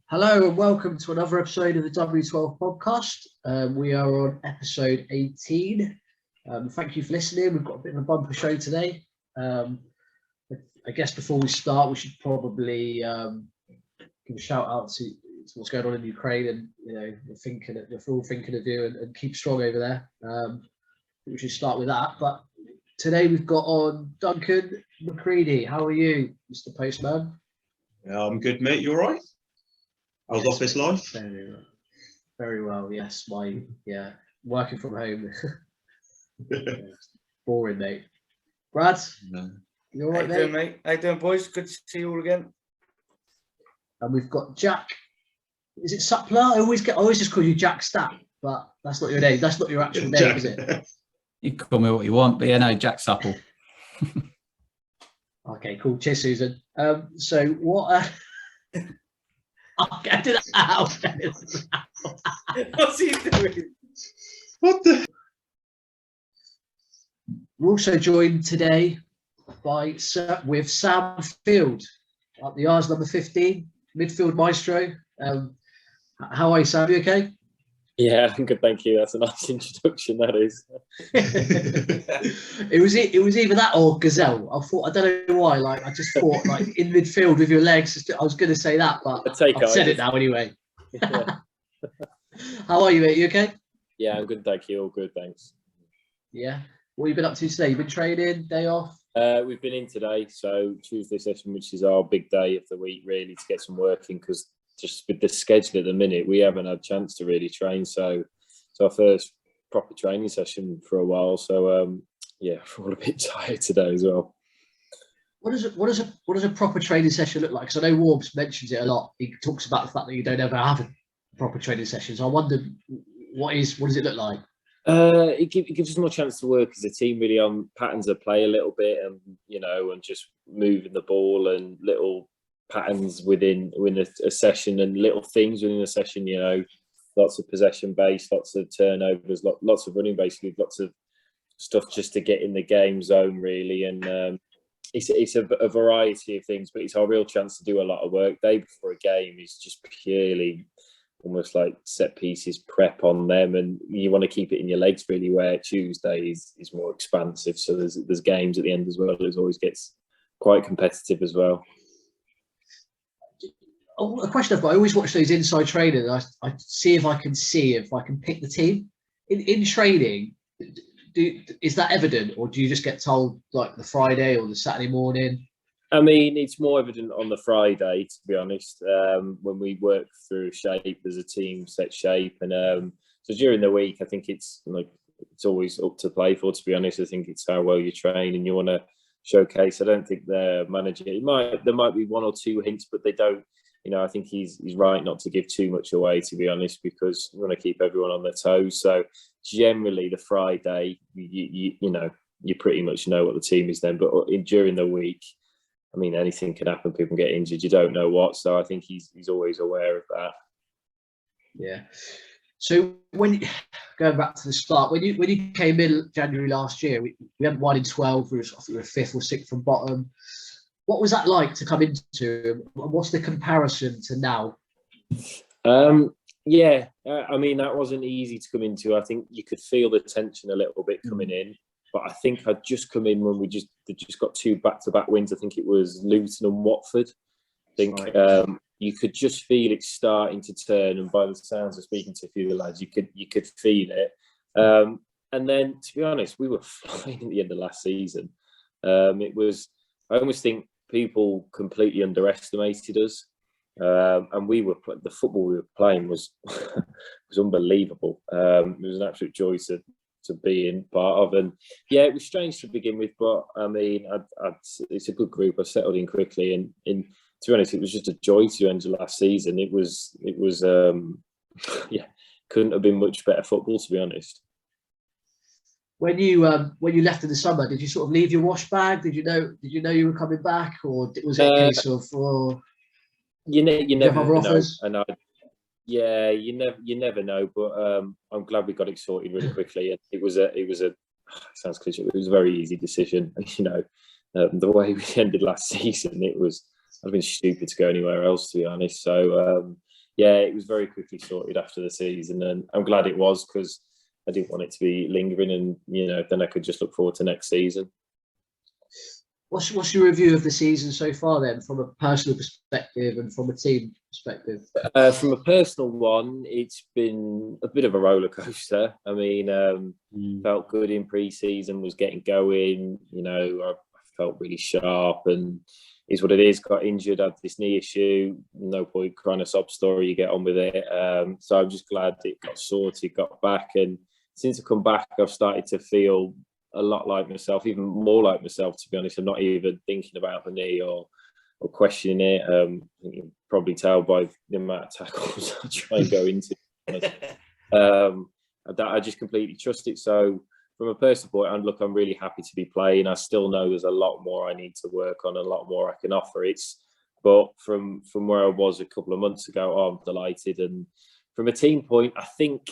Hello and welcome to another episode of the W12 podcast. We are on episode 18. Thank you for listening. We've got a bit of a bumper show today. I guess before we start, we should probably give a shout out to what's going on in Ukraine, and we're all thinking of you and keep strong over there. We should start with that. But today we've got on Duncan McCready. How are you, Mr. Postman? I'm good, mate. You all right? How's office life? Very well, yes. Working from home. Boring, mate. Brad, you all right, How you doing, mate? How you doing, boys? Good to see you all again. And we've got Jack. Is it Suppler? I always just call you Jack Stat, but that's not your name. That's not your actual name, is it? You can call me what you want, but yeah, no, Jack Supple. Okay, cool. Cheers, Susan. So what? I'll get to that out. What's he doing? What the? We're also joined today with Sam Field at the R's number 15, midfield maestro. How are you, Sam? You okay? Yeah, I'm good, thank you. That's a nice introduction, that is. It was either that or Gazelle. I don't know why. I just thought in midfield with your legs. I was going to say that, but I've said it now anyway. Yeah. How are you, mate? You okay? Yeah, I'm good, thank you. All good, thanks. Yeah. What have you been up to today? You been training? Day off? We've been in today, so Tuesday session, which is our big day of the week, really, to get some work in, because just with the schedule at the minute, we haven't had a chance to really train. So it's our first proper training session for a while. So we're all a bit tired today as well. What does a proper training session look like? Because I know Warbs mentions it a lot. He talks about the fact that you don't ever have a proper training session. So I wondered, what does it look like? It gives us more chance to work as a team, really, on patterns of play a little bit, and and just moving the ball and little patterns within a session, and little things within a session. Lots of possession based, lots of turnovers, lots of running, basically, lots of stuff just to get in the game zone, really. And it's a variety of things, but it's our real chance to do a lot of work. Day before a game is just purely almost like set pieces prep on them, and you want to keep it in your legs, really, where Tuesday is more expansive. So there's games at the end as well. It always gets quite competitive as well. A question I've got: I always watch those inside training, and I see if I can pick the team in training. Is that evident, or do you just get told like the Friday or the Saturday morning? I mean, it's more evident on the Friday, to be honest, when we work through shape as a team, set shape, and so during the week, I think it's always up to play for. To be honest, I think it's how well you train and you want to showcase. I don't think they're managing it. There might be one or two hints, but they don't. I think he's right not to give too much away, to be honest, because we want to keep everyone on their toes. So generally, the Friday, you pretty much know what the team is then. But during the week, I mean, anything can happen. People can get injured. You don't know what. So I think he's always aware of that. Yeah. So going back to the start, when you came in January last year, we hadn't won in 12. We were fifth or sixth from bottom. What was that like to come into? What's the comparison to now? I mean, that wasn't easy to come into. I think you could feel the tension a little bit coming in. But I think I'd just come in when they just got two back-to-back wins. I think it was Luton and Watford. I think you could just feel it starting to turn. And by the sounds of speaking to a few of the lads, you could feel it. And then, to be honest, we were flying at the end of last season. I almost think people completely underestimated us. And the football we were playing was unbelievable. It was an absolute joy to be in part of, and it was strange to begin with, but I mean, it's a good group. I settled in quickly, and to be honest, it was just a joy to end the last season. It was couldn't have been much better football, to be honest. When you left in the summer, did you sort of leave your wash bag? Did you know you were coming back, or was it a case of you never know? Offers? And you never know. But I'm glad we got it sorted really quickly. It was a sounds cliche. It was a very easy decision. The way we ended last season, I'd been stupid to go anywhere else, to be honest. So yeah, it was very quickly sorted after the season, and I'm glad it was because I didn't want it to be lingering, and then I could just look forward to next season. What's your review of the season so far then, from a personal perspective and from a team perspective? From a personal one, it's been a bit of a roller coaster. I mean, felt good in pre-season, was getting going. I felt really sharp, and is what it is. Got injured, had this knee issue. No point crying a sob story. You get on with it. So I'm just glad it got sorted, got back, and since I've come back, I've started to feel a lot like myself, even more like myself, to be honest. I'm not even thinking about the knee or questioning it. You can probably tell by the amount of tackles I try and go into. I just completely trust it. So from a personal point, I'm really happy to be playing. I still know there's a lot more I need to work on, a lot more I can offer. But from where I was a couple of months ago, I'm delighted. And from a team point, I think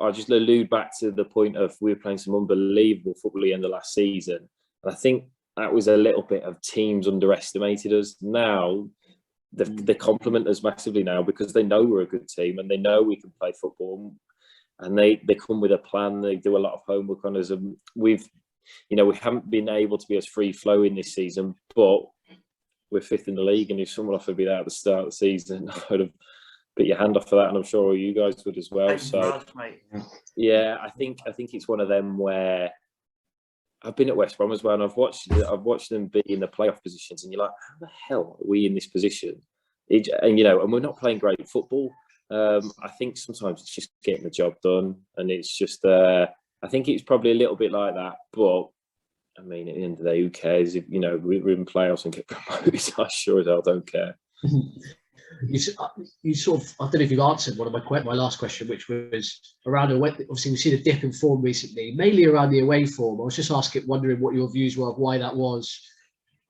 I'll just allude back to the point of we were playing some unbelievable football at the end of last season. And I think that was a little bit of teams underestimated us. Now, they compliment us massively now because they know we're a good team and they know we can play football. And they come with a plan. They do a lot of homework on us. And we haven't been able to be as free-flowing this season, but we're fifth in the league. And if someone offered me that at the start of the season, I would have put your hand off for that, and I'm sure all you guys would as well. Yeah, I think it's one of them where I've been at West Brom as well, and I've watched them be in the playoff positions, and you're like, how the hell are we in this position? And we're not playing great football. I think sometimes it's just getting the job done, and it's just I think it's probably a little bit like that. But I mean, at the end of the day, who cares if we're in playoffs and get promoted? I sure as hell don't care. You sort of, I don't know if you've answered one of my last question, which was around away. Obviously, we've seen a dip in form recently, mainly around the away form. I was just wondering what your views were of why that was,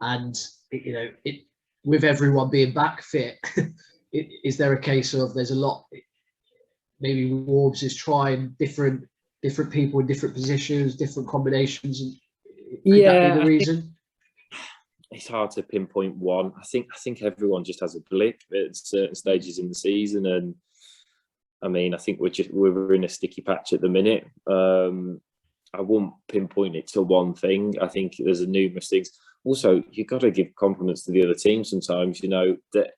and with everyone being back fit, is there a case of there's a lot? Maybe Warbs is trying different people in different positions, different combinations, and could that be the reason? It's hard to pinpoint one. I think everyone just has a blip at certain stages in the season, and I mean, I think we're in a sticky patch at the minute. I won't pinpoint it to one thing. I think there's numerous things. Also, you've got to give compliments to the other team sometimes. That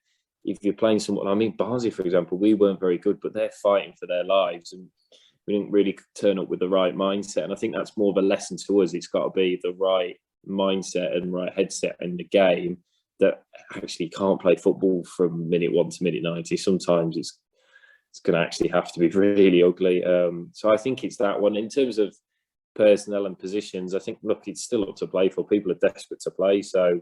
if you're playing someone, I mean, Barnsley, for example, we weren't very good, but they're fighting for their lives, and we didn't really turn up with the right mindset. And I think that's more of a lesson to us. It's got to be the right mindset and right headset in the game that actually can't play football from minute 1 to minute 90. Sometimes it's going to actually have to be really ugly. So I think it's that one. In terms of personnel and positions, I think, look, it's still up to play for. People are desperate to play, so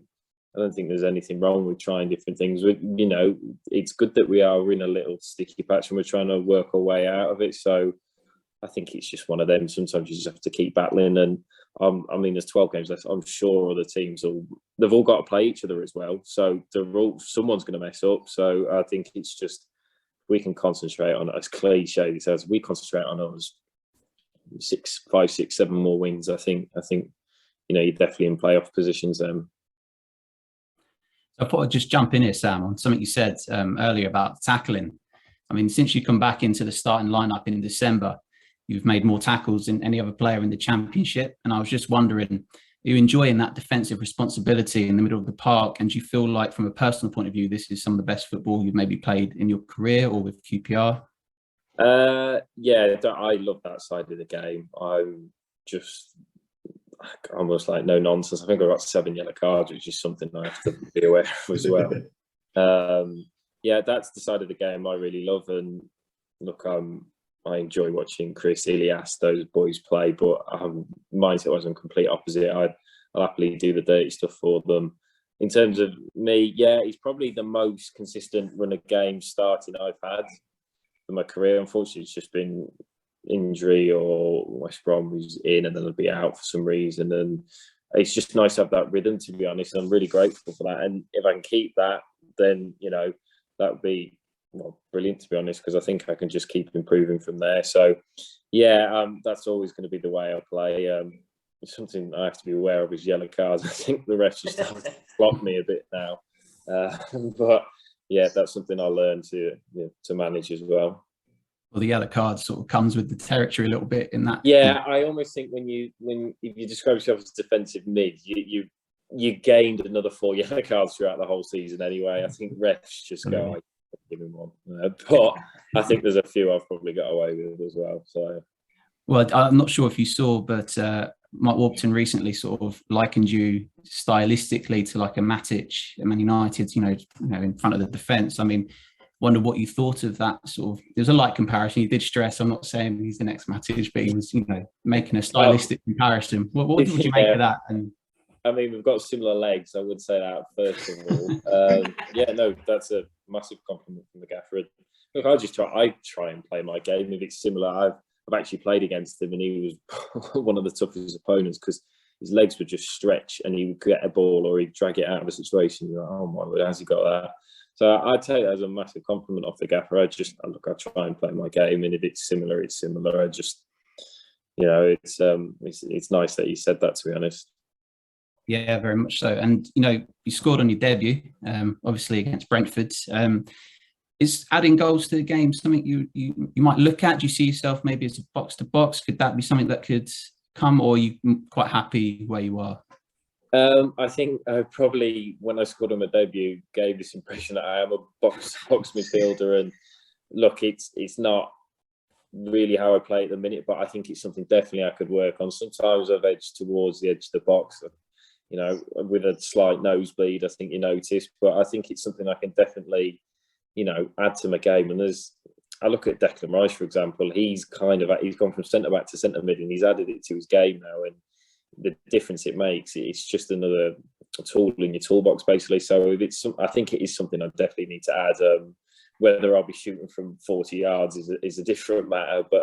I don't think there's anything wrong with trying different things. It's good that we are in a little sticky patch and we're trying to work our way out of it. So I think it's just one of them. Sometimes you just have to keep battling. And I mean, there's 12 games left. I'm sure other teams they've all got to play each other as well. So someone's going to mess up. So I think it's just, we can concentrate on, as cliche this as, we concentrate on us 5, 6, 7 more wins. I think you're definitely in playoff positions. I thought I'd just jump in here, Sam, on something you said earlier about tackling. I mean, since you come back into the starting lineup in December, you've made more tackles than any other player in the Championship. And I was just wondering, are you enjoying that defensive responsibility in the middle of the park? And do you feel like, from a personal point of view, this is some of the best football you've maybe played in your career or with QPR? Yeah, I love that side of the game. I'm just almost like no nonsense. I think I've got 7 yellow cards, which is something I have to be aware of as well. Yeah, that's the side of the game I really love. And look, I enjoy watching Chris, Ilias, those boys play, but mindset was on complete opposite. I'll happily do the dirty stuff for them. In terms of me, yeah, he's probably the most consistent run of games starting I've had in my career. Unfortunately, it's just been injury or West Brom who's in and then they'll be out for some reason. And it's just nice to have that rhythm, to be honest. I'm really grateful for that. And if I can keep that, then, that would be brilliant, to be honest, because I think I can just keep improving from there. So, yeah, that's always going to be the way I play. Something I have to be aware of is yellow cards. I think the refs just have to block me a bit now. But yeah, that's something I learned to manage as well. Well, the yellow card sort of comes with the territory a little bit in that. Yeah, I almost think if you describe yourself as defensive mid, you gained another 4 yellow cards throughout the whole season anyway. I think refs just go, give him one. But I think there's a few I've probably got away with as well. So, well, I'm not sure if you saw, but Mike Warburton recently sort of likened you stylistically to like a Matic at Man United, in front of the defence. I mean, wonder what you thought of that sort of. There's a light comparison. You did stress. I'm not saying he's the next Matic, but he was, making a stylistic comparison. What would you make of that? And I mean, we've got similar legs. I would say that first of all. Yeah, no, that's a massive compliment from the gaffer. Look, I try and play my game. If it's similar, I've actually played against him, and he was one of the toughest opponents because his legs would just stretch, and he would get a ball or he'd drag it out of a situation. You're like, oh my word, how's he got that? So I'd take that as a massive compliment off the gaffer. I try and play my game, and if it's similar, it's similar. I just, it's nice that you said that, to be honest. Yeah, very much so. And you scored on your debut, obviously against Brentford. Is adding goals to the game something you might look at? Do you see yourself maybe as a box to box? Could that be something that could come, or are you quite happy where you are? I think I probably, when I scored on my debut, gave this impression that I am a box midfielder. And look, it's not really how I play at the minute, but I think it's something definitely I could work on. Sometimes I've edged towards the edge of the box, with a slight nosebleed, I think you notice. But I think it's something I can definitely, add to my game. And I look at Declan Rice, for example. He's gone from centre back to centre mid, and he's added it to his game now. And the difference it makes, it's just another tool in your toolbox, basically. So I think it is something I definitely need to add. Whether I'll be shooting from 40 yards is a different matter, but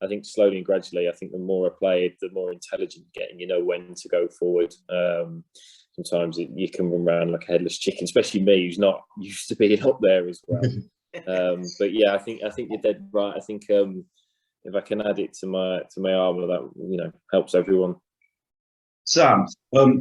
I think slowly and gradually, I think the more I play it, the more intelligent you get, and you know when to go forward. Sometimes you can run around like a headless chicken, especially me, who's not used to being up there as well. But yeah, I think you're dead right. I think if I can add it to my armour, that helps everyone. Sam,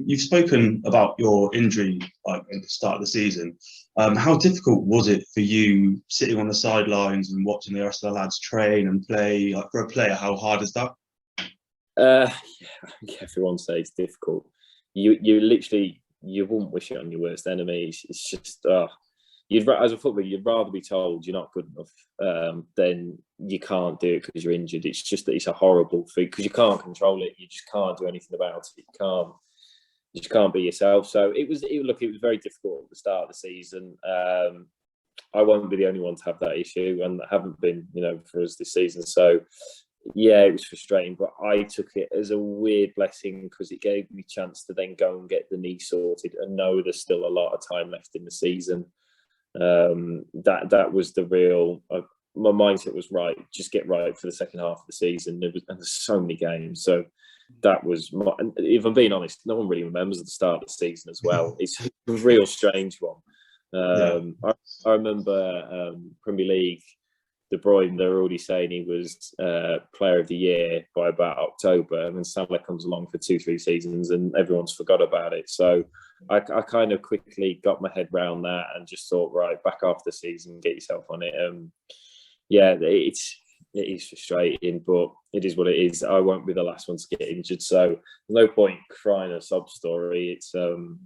you've spoken about your injury at the start of the season. How difficult was it for you sitting on the sidelines and watching the rest of the lads train and play? Like, for a player, how hard is that? Yeah, I think everyone says it's difficult. You literally, you wouldn't wish it on your worst enemy. It's just, as a footballer, you'd rather be told you're not good enough than you can't do it because you're injured. It's just that it's a horrible thing because you can't control it. You just can't do anything about it. You just can't be yourself. So it was very difficult at the start of the season. I won't be the only one to have that issue, and haven't been, for us this season. So yeah, it was frustrating, but I took it as a weird blessing because it gave me a chance to then go and get the knee sorted and know there's still a lot of time left in the season. That was the real. My mindset was right. Just get right for the second half of the season. And there's so many games, so that was. If I'm being honest, no one really remembers at the start of the season as well. It's a real strange one. I remember Premier League. De Bruyne, they're already saying he was player of the year by about October, and then Salah comes along for 2-3 seasons and everyone's forgot about it. So I kind of quickly got my head round that and just thought, right, back after the season, get yourself on it. It is frustrating, but it is what it is. I won't be the last one to get injured, so there's no point crying a sob story. It's going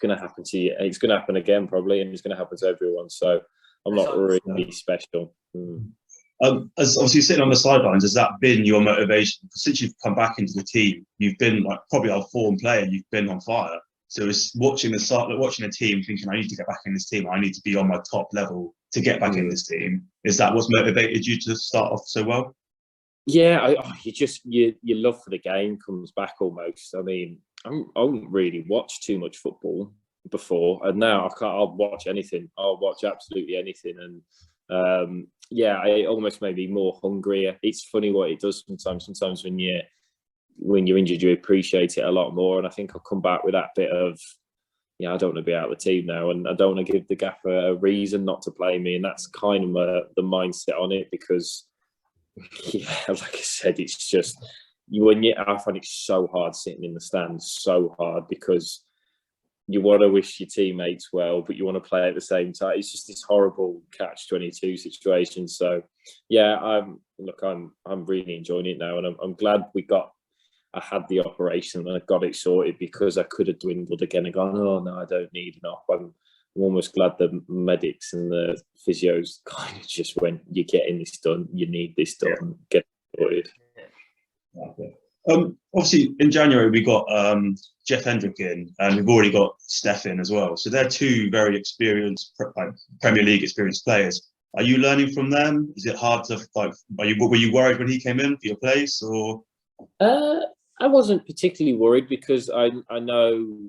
to happen to you. It's going to happen again probably, and it's going to happen to everyone. So I'm not really special. As obviously sitting on the sidelines, has that been your motivation? Since you've come back into the team, you've been like probably our form player. You've been on fire. So it's watching the team, thinking I need to get back in this team. I need to be on my top level to get back in this team. Is that what's motivated you to start off so well? Yeah, your love for the game comes back almost. I mean, I don't really watch too much football before, and now I'll watch anything. I'll watch absolutely anything, and it almost made me more hungrier. It's funny what it does sometimes when you're injured, you appreciate it a lot more. And I think I'll come back with that bit of, I don't want to be out of the team now, and I don't want to give the gaffer a reason not to play me. And that's kind of the mindset on it, because like I said, it's just I find it so hard sitting in the stands, so hard, because you want to wish your teammates well, but you want to play at the same time. It's just this horrible catch-22 situation. So, yeah, I'm really enjoying it now, and I'm glad I had the operation and I got it sorted, because I could have dwindled again and gone, oh no, I don't need an op. I'm almost glad the medics and the physios kind of just went, you're getting this done, you need this done, get it sorted. Obviously, in January we got Jeff Hendrick in, and we've already got Steph in as well. So they're two very experienced Premier League experienced players. Are you learning from them? Is it hard to were you worried when he came in for your place, or? I wasn't particularly worried, because I know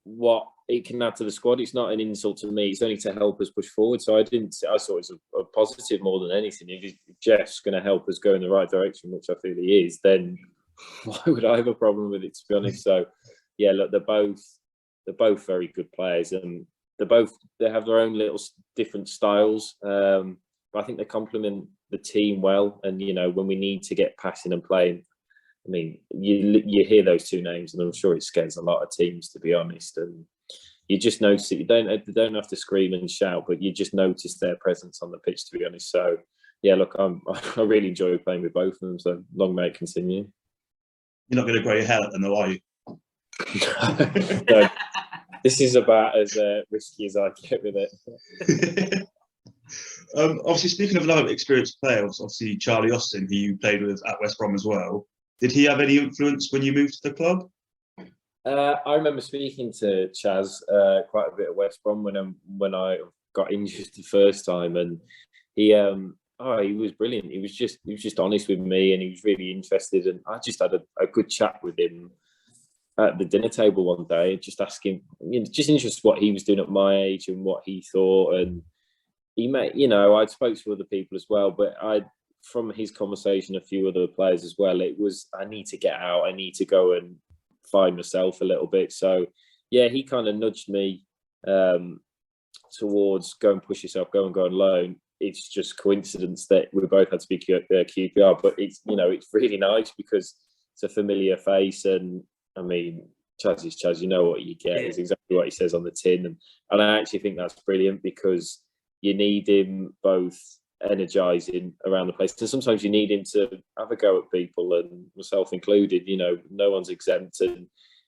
what it can add to the squad. It's not an insult to me. It's only to help us push forward. So I saw it as a positive more than anything. If Jeff's going to help us go in the right direction, which I feel he is, then why would I have a problem with it, to be honest? So yeah, look, they're both very good players, and they have their own little different styles. But I think they complement the team well. And when we need to get passing and playing, I mean, you hear those two names, and I'm sure it scares a lot of teams, to be honest. And you just notice it. You don't have to scream and shout, but you just notice their presence on the pitch, to be honest. So yeah, look, I really enjoy playing with both of them. So long may it continue. You're not going to grow your hair at them, though, are you? No, this is about as risky as I get with it. Obviously, speaking of another experienced player, obviously Charlie Austin, who you played with at West Brom as well. Did he have any influence when you moved to the club? I remember speaking to Chaz quite a bit at West Brom when I got injured the first time, and he was brilliant. He was just honest with me, and he was really interested. And I just had a good chat with him at the dinner table one day, just asking, just interested what he was doing at my age and what he thought. And he I'd spoke to other people as well, but from his conversation, a few other players as well, it was, I need to get out. I need to go and find myself a little bit. So yeah, he kind of nudged me towards go and push yourself, go and loan. It's just coincidence that we both had to be QPR, but it's really nice because it's a familiar face, and I mean, Chaz is Chaz. You know what you get. It's exactly what he says on the tin, and I actually think that's brilliant, because you need him both energising around the place, and sometimes you need him to have a go at people, and myself included. No one's exempt, and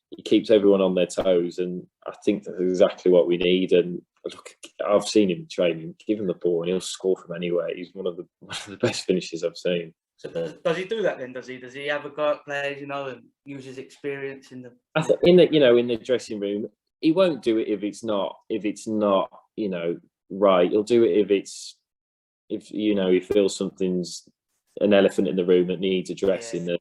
he keeps everyone on their toes, and I think that's exactly what we need. And look, I've seen him training. Give him the ball, and he'll score from anywhere. He's one of the best finishers I've seen. So does he do that then? Does he have a go at players, and use his experience in the? In the dressing room, he won't do it if it's not right. He'll do it if he feels something's an elephant in the room that needs addressing. Yeah.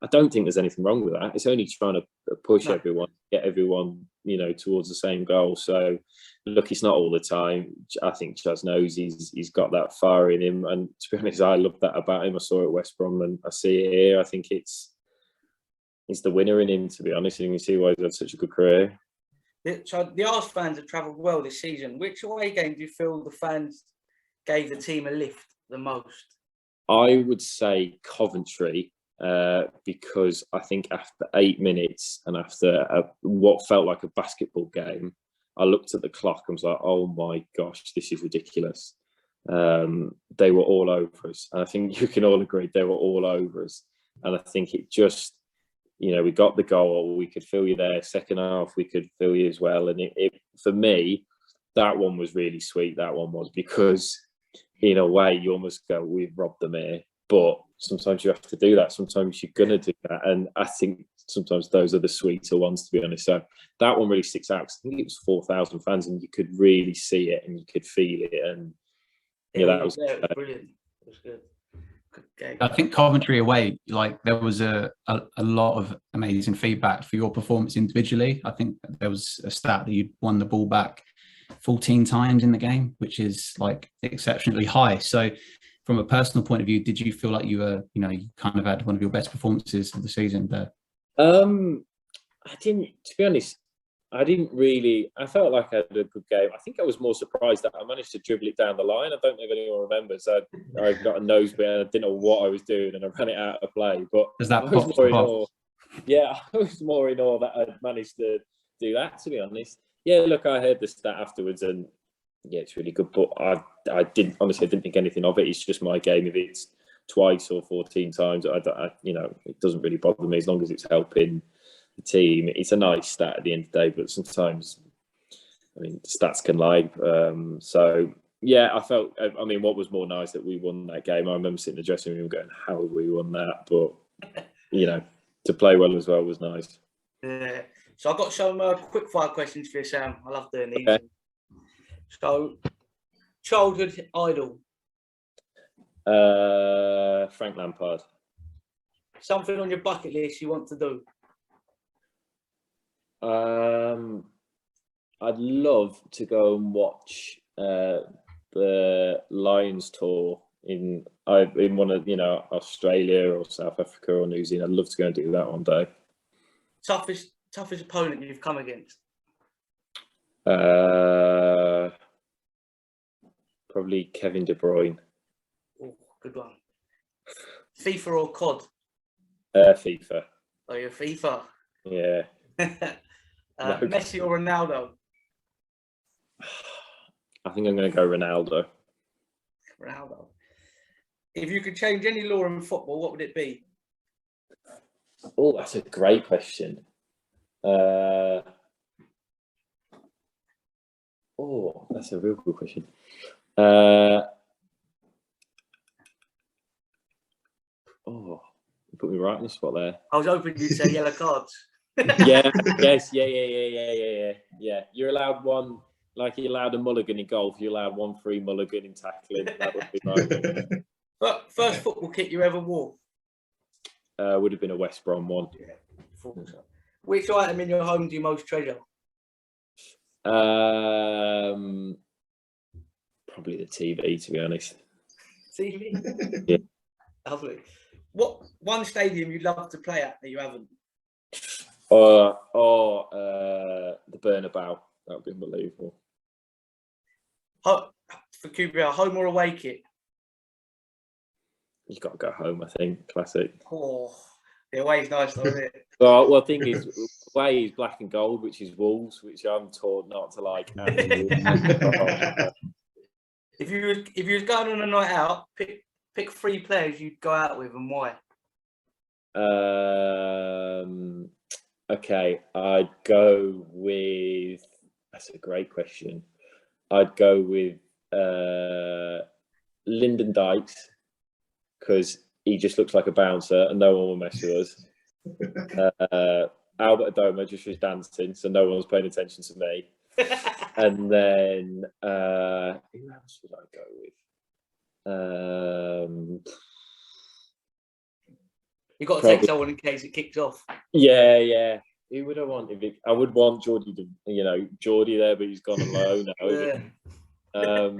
I don't think there's anything wrong with that. It's only trying to push everyone, get everyone, towards the same goal. So, look, it's not all the time. I think Chaz knows he's got that fire in him. And to be honest, I love that about him. I saw it at West Brom, and I see it here. I think it's the winner in him, to be honest. And you can see why he's had such a good career. So the Arsenal fans have travelled well this season. Which away game do you feel the fans gave the team a lift the most? I would say Coventry. Because I think after 8 minutes and after what felt like a basketball game, I looked at the clock and was like, oh my gosh, this is ridiculous. They were all over us. And I think you can all agree they were all over us. And I think it just, we got the goal, we could feel you there. Second half, we could feel you as well. And it for me, that one was really sweet. That one was, because in a way you almost go, we've robbed them here. But sometimes you have to do that. Sometimes you're going to do that. And I think sometimes those are the sweeter ones, to be honest. So that one really sticks out. I think it was 4,000 fans, and you could really see it and you could feel it. And that was brilliant. It was good. Good game. I think Coventry away, there was a lot of amazing feedback for your performance individually. I think there was a stat that you won the ball back 14 times in the game, which is exceptionally high. So from a personal point of view, did you feel like you were, you kind of had one of your best performances of the season there? I didn't, to be honest, I felt like I had a good game. I think I was more surprised that I managed to dribble it down the line. I don't know if anyone remembers. I got a nosebit and I didn't know what I was doing, and I ran it out of play. But does that I was more in awe that I'd managed to do that, to be honest. Yeah, look, I heard the stat afterwards, and yeah, it's really good. But I didn't think anything of it. It's just my game. If it's twice or 14 times, it doesn't really bother me as long as it's helping the team. It's a nice stat at the end of the day, but sometimes, I mean, stats can lie. So yeah, I felt. I mean, what was more nice that we won that game. I remember sitting in the dressing room going, "How have we won that?" But to play well as well was nice. Yeah. So I've got some quick fire questions for you, Sam. I love doing these. Okay. So, childhood idol. Frank Lampard. Something on your bucket list you want to do. I'd love to go and watch the Lions tour in one of Australia or South Africa or New Zealand. I'd love to go and do that one day. Toughest opponent you've come against? Probably Kevin De Bruyne. Oh, good one. FIFA or COD? FIFA. Oh, you're FIFA. Yeah. Messi or Ronaldo? I think I'm going to go Ronaldo. Ronaldo. If you could change any law in football, what would it be? Oh, that's a great question. That's a real good question. You put me right on the spot there. I was hoping you'd say yellow cards. Yeah. Yes. Yeah. You're allowed one. Like you're allowed a mulligan in golf. You're allowed one free mulligan in tackling. That would be mine. But first football kit you ever wore? Would have been a West Brom one. Yeah. Which item in your home do you most treasure? Probably the TV, to be honest. TV? Yeah. Lovely. What one stadium you'd love to play at that you haven't? The Bernabeu. That would be unbelievable. For QPR, home or away kit? You've got to go home, I think. Classic. Oh, the away's nice though, isn't it? Well, the thing is, away is black and gold, which is Wolves, which I'm taught not to like. If you was going on a night out, pick 3 players you'd go out with and why. Okay, I'd go with. That's a great question. I'd go with Lyndon Dykes because he just looks like a bouncer and no one will mess with us. Albert Adoma just was dancing, so no one was paying attention to me. And then who else would I go with? You've got to take someone in case it kicks off. Yeah. Who would I want? I would want Geordie there, but he's gone on loan now. Yeah.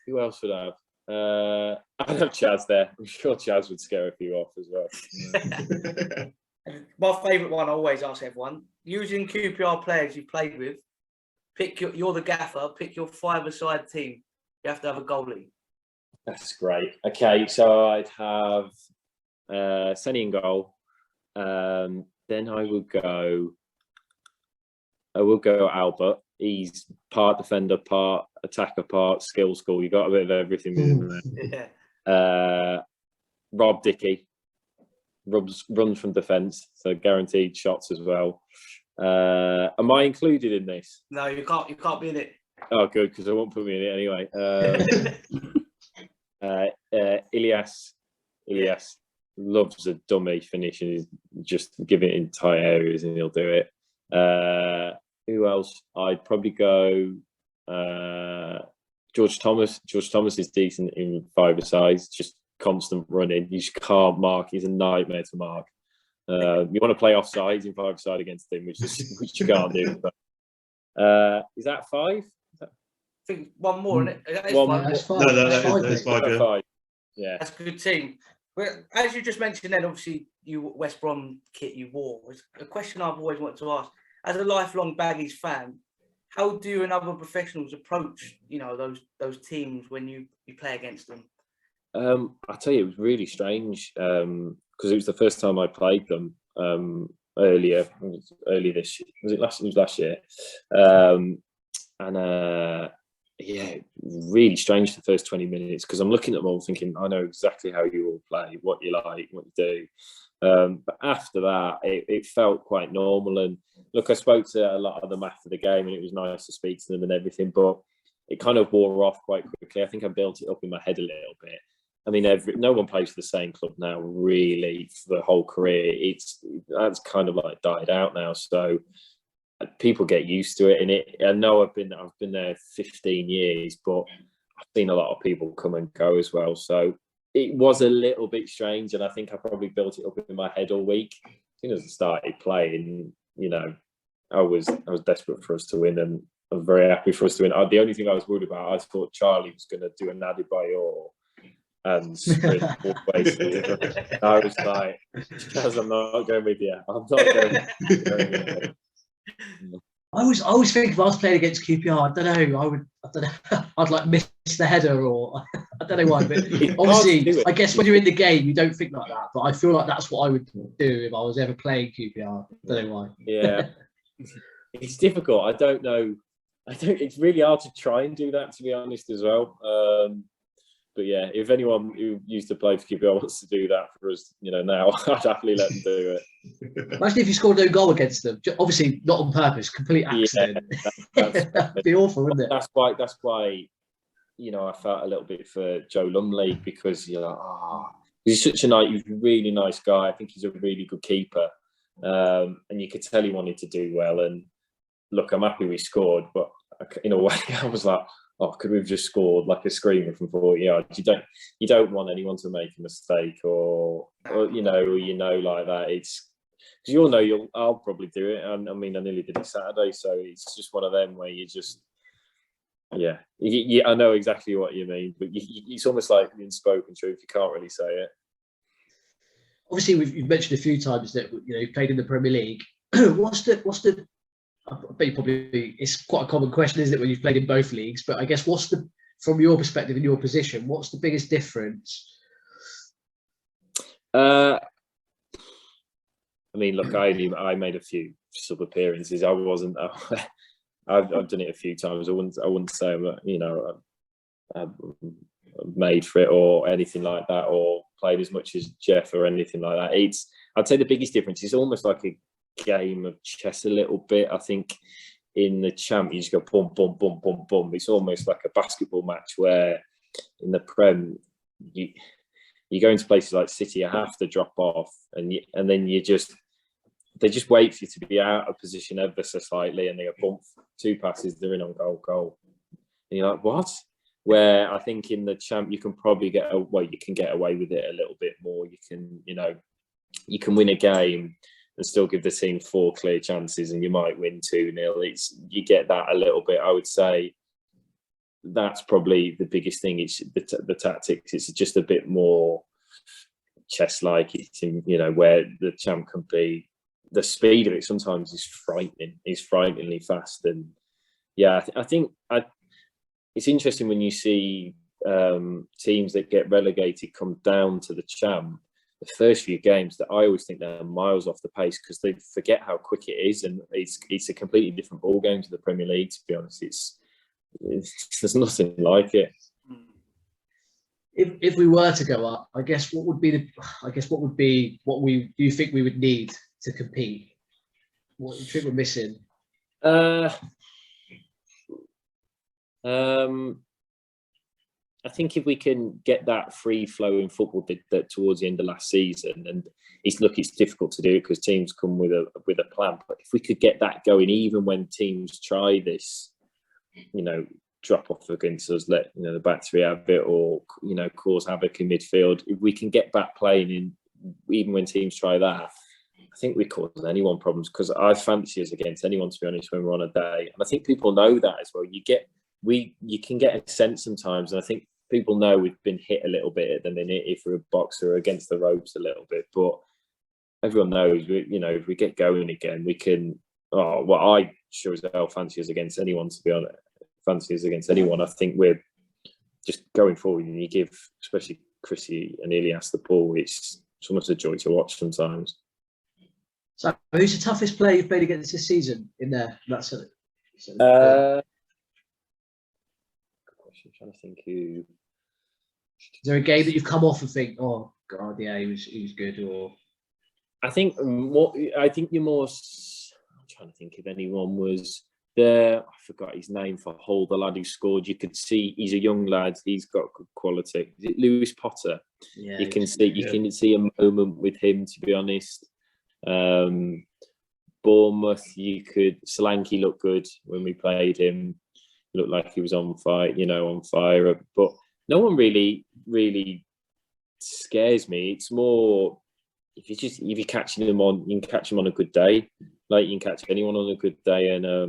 Who else would I have? I'd have Chaz there. I'm sure Chaz would scare a few off as well. My favourite one I always ask everyone, using QPR players you've played with, you're the gaffer, pick your 5-a-side team. You have to have a goalie. That's great. Okay, so I'd have Senny in goal. Then I will go Albert. He's part defender, part attacker, part skill school. You got a bit of everything within there. Yeah. Rob Dickey runs from defence, so guaranteed shots as well. Am I included in this? No, you can't. You can't be in it. Oh, good, because they won't put me in it anyway. Ilias loves a dummy finish and he's just giving it in tight areas and he'll do it. Who else? I'd probably go George Thomas. George Thomas is decent in 5-a-sides, just constant running. You just can't mark. He's a nightmare to mark. You want to play offsides in 5-a-side against him, which you can't do. But, is that 5? I think one more, isn't it? That is One five. That's fine. No, That's fine. that's 5. Yeah. 5. Yeah. That's a good team. Well, as you just mentioned, then obviously you West Brom kit you wore was a question I've always wanted to ask. As a lifelong Baggies fan, how do you and other professionals approach those teams when you play against them? I tell you, it was really strange because it was the first time I played them. earlier this year. Was it last? It was last year. Yeah, really strange the first 20 minutes because I'm looking at them all thinking, I know exactly how you all play, what you like, what you do. But after that, it felt quite normal. And look, I spoke to a lot of them after the game and it was nice to speak to them and everything, but it kind of wore off quite quickly. I think I built it up in my head a little bit. I mean, no one plays for the same club now, really, for the whole career. That's kind of like died out now. So people get used to it. And I know I've been there 15 years, but I've seen a lot of people come and go as well. So it was a little bit strange, and I think I probably built it up in my head all week. As soon as I started playing, I was desperate for us to win, and I'm very happy for us to win. The only thing I was worried about, I thought Charlie was going to do an Adebayor and sprint all the way through. I was like, Chaz, I'm not going with you. I'm not going with you. I always think if I was playing against QPR, I don't know, I'd like miss the header, or I don't know why. But obviously, I guess when you're in the game, you don't think like that. But I feel like that's what I would do if I was ever playing QPR. I don't know why. Yeah, it's difficult. I don't know. It's really hard to try and do that, to be honest, as well. But yeah, if anyone who used to play for QPR wants to do that for us, now, I'd happily let them do it. Imagine if you scored no goal against them. Obviously, not on purpose, complete accident. Yeah, that'd be awful, wouldn't it? That's why, I felt a little bit for Joe Lumley, because you're like, he's such he's a really nice guy. I think he's a really good keeper. And you could tell he wanted to do well. And look, I'm happy we scored, but in a way, I was like, could we have just scored like a screamer from 40 yards? You don't want anyone to make a mistake or like that. It's because I'll probably do it. I mean, I nearly did it Saturday, so it's just one of them where you just, I know exactly what you mean, but it's almost like unspoken truth. You can't really say it. Obviously, you've mentioned a few times that you played in the Premier League. What's the I bet probably it's quite a common question, isn't it, when you've played in both leagues? But I guess from your perspective, in your position, what's the biggest difference? I mean, look, I made a few sub appearances. I wasn't. I've done it a few times. I wouldn't say I've made for it or anything like that, or played as much as Jeff or anything like that. I'd say the biggest difference is almost like a game of chess a little bit. I think in the champ you just go boom, boom, boom, boom, boom. It's almost like a basketball match, where in the Prem you go into places like City, you have to drop off, and then they just wait for you to be out of position ever so slightly, and they go bump, 2 passes, they're in on goal, and you're like, what? Where I think in the champ you can probably get away with it a little bit more. You can you can win a game and still give the team 4 clear chances, and you might win 2-0. You get that a little bit. I would say that's probably the biggest thing. It's the tactics. It's just a bit more chess-like. It's where the champ can be. The speed of it sometimes is frightening. It's frighteningly fast, and I think it's interesting when you see teams that get relegated come down to the champ. The first few games, that I always think they're miles off the pace, because they forget how quick it is, and it's a completely different ball game to the Premier League. To be honest, there's nothing like it. If we were to go up, I guess what do you think we would need to compete? What do you think we're missing? I think if we can get that free flow in football that towards the end of last season, and it's difficult to do because teams come with a plan. But if we could get that going, even when teams try this, drop off against us, let the back three have it, or cause havoc in midfield. If we can get back playing in, even when teams try that, I think we cause anyone problems, because I fancy us against anyone, to be honest, when we're on a day. And I think people know that as well. You can get a sense sometimes, and I think people know we've been hit a little bit at the minute if we're a boxer against the ropes a little bit, but everyone knows if we get going again, we can. I sure as hell fancy us against anyone, to be honest. Fancy us against anyone. I think we're just going forward, and you give, especially Chrissy and Ilias, the ball. It's almost a joy to watch sometimes. So, who's the toughest player you've played against this season in there? That's it. Good question. I'm trying to think who. Is there a game that you've come off and think, oh God, yeah, he was good, or? I think you're more. I'm trying to think if anyone was there. I forgot his name for Hull, the lad who scored. You could see he's a young lad. He's got good quality. Is it Lewis Potter? Yeah, you can see a moment with him. To be honest, Bournemouth. Solanke looked good when we played him. Looked like he was on fire. On fire. But no one really scares me. It's more. If you're catching them on, you can catch them on a good day. Like you can catch anyone on a good day, and I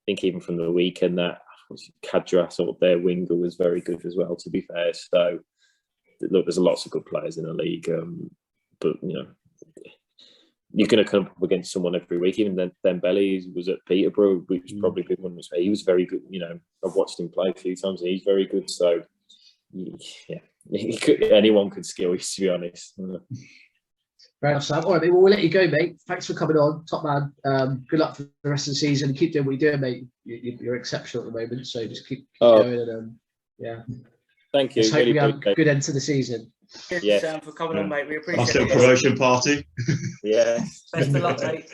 think even from the weekend that Kadras or their winger was very good as well. To be fair, so look, there's lots of good players in the league, but you're going to come up against someone every week. Even then, Dembele was at Peterborough, which probably people wouldn't say he was very good. I've watched him play a few times, and he's very good. So yeah. Anyone could skill you, to be honest. Fair enough, Sam. All right, mate, well, we'll let you go, mate. Thanks for coming on, top man. Good luck for the rest of the season. Keep doing what you're doing, mate. You're exceptional at the moment, so just keep going. And yeah, thank you. Let's hope we have a good end to the season. Thank you, Sam, for coming on, mate. We appreciate I'll it. promotion party. Yeah. Best of luck, mate.